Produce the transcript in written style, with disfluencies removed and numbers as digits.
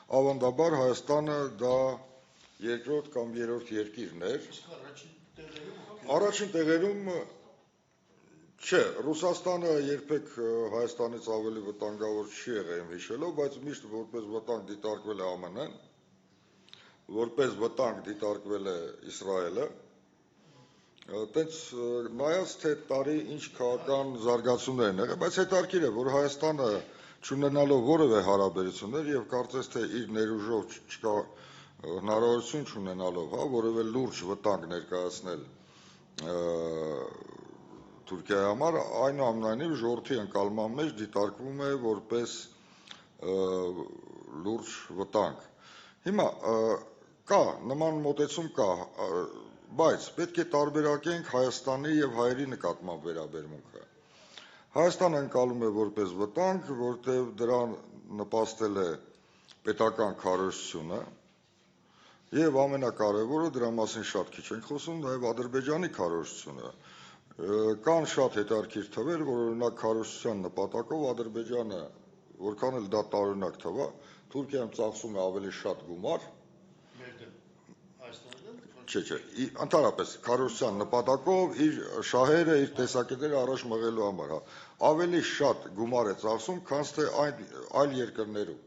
ավանդաբար Հայաստանը դա երկրորդ կամ երրորդ երկիրն էր։ Առաջին տեղերում չէ, Ռուսաստանը երբեք Հայաստանից ավելի վտանգավոր չի եղել իմ հիշելով, բայց միշտ որպես վտանգ դիտարկվել է ԱՄՆ-ն, որպես վտանգ դիտարկվել է Իսրայելը։ Տենց նայած թե տարի ինչ քաղաքական զարգացումներ են եղել, բայց հետաքրքիր է, որ Հայաստանը չունենալով որևէ հարաբերություններ եւ կարծես թե իր ներուժով չկա հնարավորություն չունենալով, որևէ լուրջ վտանգ ներկայացնել Թուրքիայի համար, այնուամենայնիվ ժողովրդի ընկալման մեջ դիտարկվում է որպես լուրջ վտանգ։ Հիմա կա նման մոտեցում կա, բայց պետք է տարբերակենք Հայաստանի եւ հայերի նկատմամբ վերաբերմունքը։ Հայաստանը ընկալում է որպես վտանգ, որտեղ դրան նպաստել է պետական քարոզությունը եւ ամենակարևորը դրա մասին շատ քիչ ենք խոսում, նաեւ Ադրբեջանի քարոզությունը։ Կան շատ հետաքրքիր թվեր, որ օրինակ քարոզության նպատակով Ադրբեջանը, որքան էլ դա տարօրինակ թվա, Թուրքիայում ծախսում է ավելի շատ գումար, չէ, ընդհանրապես քարոզության նպատակով իր շահերը, իր տեսակետները առաջ մղելու համար, ավելի շատ գումար է ծախսում, քան թե այլ երկրներում։